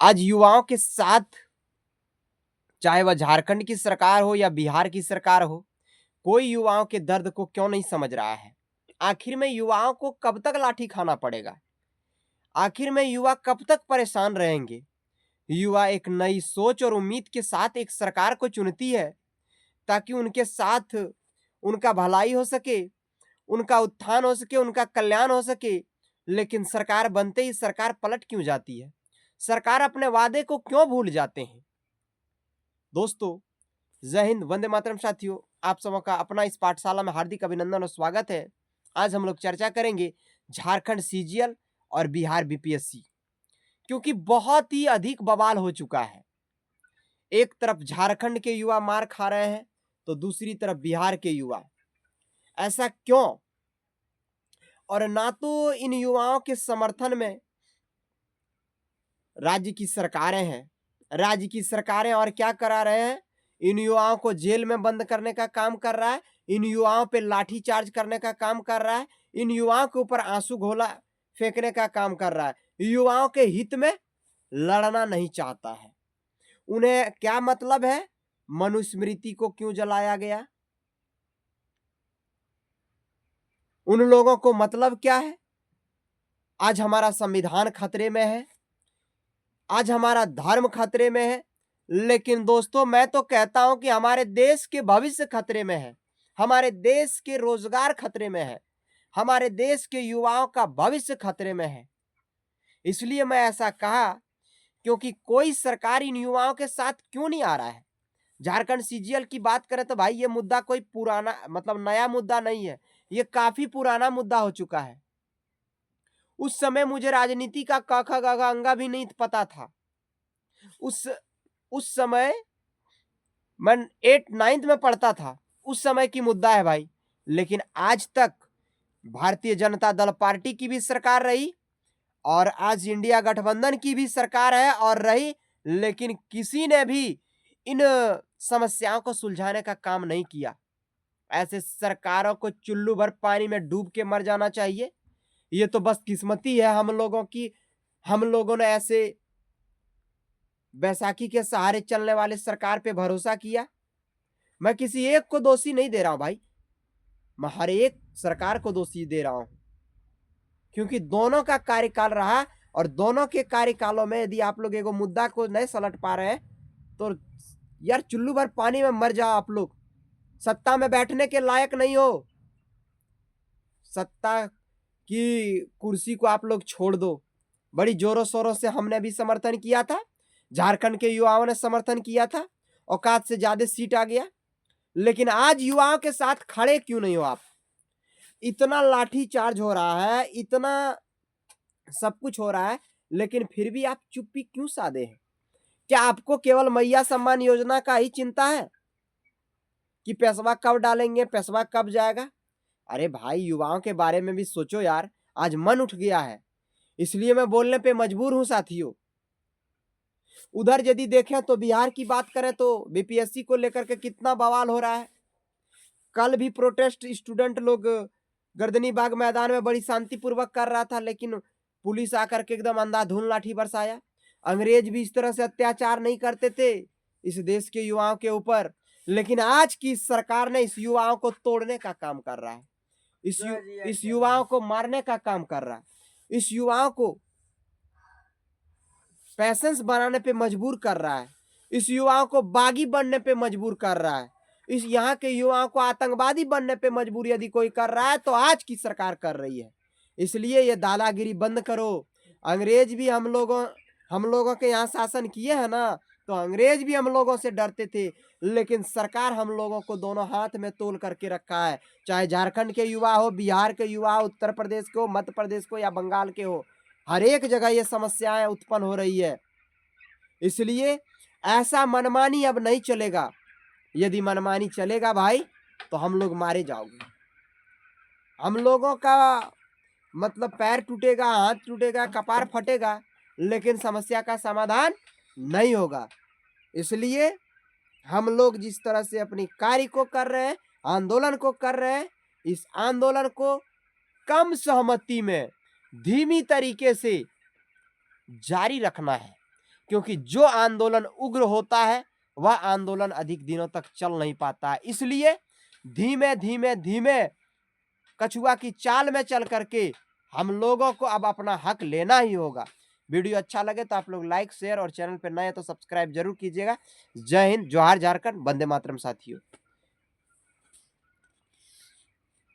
आज युवाओं के साथ, चाहे वह झारखंड की सरकार हो या बिहार की सरकार हो, कोई युवाओं के दर्द को क्यों नहीं समझ रहा है। आखिर में युवाओं को कब तक लाठी खाना पड़ेगा? आखिर में युवा कब तक परेशान रहेंगे? युवा एक नई सोच और उम्मीद के साथ एक सरकार को चुनती है ताकि उनके साथ उनका भलाई हो सके, उनका उत्थान हो सके, उनका कल्याण हो सके। लेकिन सरकार बनते ही सरकार पलट क्यों जाती है? सरकार अपने वादे को क्यों भूल जाते हैं? दोस्तों, जय हिंद, वंदे मातरम। साथियों, आप सबों का अपना इस पाठशाला में हार्दिक अभिनंदन और स्वागत है। आज हम लोग चर्चा करेंगे झारखंड सीजीएल और बिहार बीपीएससी, क्योंकि बहुत ही अधिक बवाल हो चुका है। एक तरफ झारखंड के युवा मार खा रहे हैं तो दूसरी तरफ बिहार के युवा। ऐसा क्यों? और ना तो इन युवाओं के समर्थन में राज्य की सरकारें हैं। राज्य की सरकारें और क्या करा रहे हैं? इन युवाओं को जेल में बंद करने का काम कर रहा है, इन युवाओं पे लाठी चार्ज करने का काम कर रहा है, इन युवाओं के ऊपर आंसू घोला फेंकने का काम कर रहा है। युवाओं के हित में लड़ना नहीं चाहता है। उन्हें क्या मतलब है? मनुस्मृति को क्यों जलाया गया? उन लोगों को मतलब क्या है? आज हमारा संविधान खतरे में है, आज हमारा धर्म खतरे में है। लेकिन दोस्तों, मैं तो कहता हूं कि हमारे देश के भविष्य खतरे में है, हमारे देश के रोजगार खतरे में है, हमारे देश के युवाओं का भविष्य खतरे में है। इसलिए मैं ऐसा कहा, क्योंकि कोई सरकार इन युवाओं के साथ क्यों नहीं आ रहा है। झारखंड सीजीएल की बात करें तो भाई ये मुद्दा कोई पुराना मतलब नया मुद्दा नहीं है, ये काफी पुराना मुद्दा हो चुका है। उस समय मुझे राजनीति का क ख ग घ अंगा भी नहीं पता था। उस समय मैं 8-9 में पढ़ता था, उस समय की मुद्दा है भाई। लेकिन आज तक भारतीय जनता दल पार्टी की भी सरकार रही और आज इंडिया गठबंधन की भी सरकार है और रही, लेकिन किसी ने भी इन समस्याओं को सुलझाने का काम नहीं किया। ऐसे सरकारों को चुल्लू भर पानी में डूब के मर जाना चाहिए। ये तो बस किस्मती है हम लोगों की। हम लोगों ने ऐसे बैसाखी के सहारे चलने वाले सरकार पे भरोसा किया। मैं किसी एक को दोषी नहीं दे रहा हूं भाई, मैं हर एक सरकार को दोषी दे रहा हूं, क्योंकि दोनों का कार्यकाल रहा और दोनों के कार्यकालों में यदि आप लोग एगो मुद्दा को नहीं सलट पा रहे हैं तो यार चुल्लू भर पानी में मर जाओ। आप लोग सत्ता में बैठने के लायक नहीं हो। सत्ता की कुर्सी को आप लोग छोड़ दो। बड़ी जोरों शोरों से हमने भी समर्थन किया था, झारखंड के युवाओं ने समर्थन किया था, औकात से ज्यादा सीट आ गया। लेकिन आज युवाओं के साथ खड़े क्यों नहीं हो आप? इतना लाठी चार्ज हो रहा है, इतना सब कुछ हो रहा है, लेकिन फिर भी आप चुप्पी क्यों साधे हैं? क्या आपको केवल मैया सम्मान योजना का ही चिंता है कि पैसवा कब डालेंगे, पैसवा कब जाएगा? अरे भाई, युवाओं के बारे में भी सोचो यार। आज मन उठ गया है, इसलिए मैं बोलने पे मजबूर हूं साथियों। उधर यदि देखें तो बिहार की बात करें तो बीपीएससी को लेकर के कितना बवाल हो रहा है। कल भी प्रोटेस्ट स्टूडेंट लोग गर्दनी बाग मैदान में बड़ी शांतिपूर्वक कर रहा था, लेकिन पुलिस आकर के एकदम अंधाधुंध लाठी बरसाया। अंग्रेज भी इस तरह से अत्याचार नहीं करते थे इस देश के युवाओं के ऊपर, लेकिन आज की सरकार ने इस युवाओं को तोड़ने का काम कर रहा है, इस युवाओं को मारने का काम कर रहा है, इस युवाओं को पैसेंस बनाने पे मजबूर कर रहा है, इस युवाओं को बागी बनने पे मजबूर कर रहा है, इस यहाँ के युवाओं को आतंकवादी बनने पे मजबूर यदि कोई कर रहा है तो आज की सरकार कर रही है। इसलिए ये दादागिरी बंद करो। अंग्रेज भी हम लोगों के यहाँ शासन किए हैं ना, तो अंग्रेज भी हम लोगों से डरते थे, लेकिन सरकार हम लोगों को दोनों हाथ में तोल करके रखा है। चाहे झारखंड के युवा हो, बिहार के युवा हो, उत्तर प्रदेश के हो, मध्य प्रदेश को या बंगाल के हो, हर एक जगह ये समस्याएं उत्पन्न हो रही है। इसलिए ऐसा मनमानी अब नहीं चलेगा। यदि मनमानी चलेगा भाई तो हम लोग मारे जाओगे, हम लोगों का मतलब पैर टूटेगा, हाथ टूटेगा, कपार फटेगा, लेकिन समस्या का समाधान नहीं होगा। इसलिए हम लोग जिस तरह से अपनी कार्य को कर रहे हैं, आंदोलन को कर रहे हैं, इस आंदोलन को कम सहमति में धीमी तरीके से जारी रखना है, क्योंकि जो आंदोलन उग्र होता है वह आंदोलन अधिक दिनों तक चल नहीं पाता है। इसलिए धीमे धीमे धीमे कछुआ की चाल में चल करके हम लोगों को अब अपना हक लेना ही होगा। वीडियो अच्छा लगे तो आप लोग लाइक शेयर और चैनल पर नए हैं तो सब्सक्राइब जरूर कीजिएगा। जय हिंद, जोहार झारखंड, वंदे मातरम साथियों।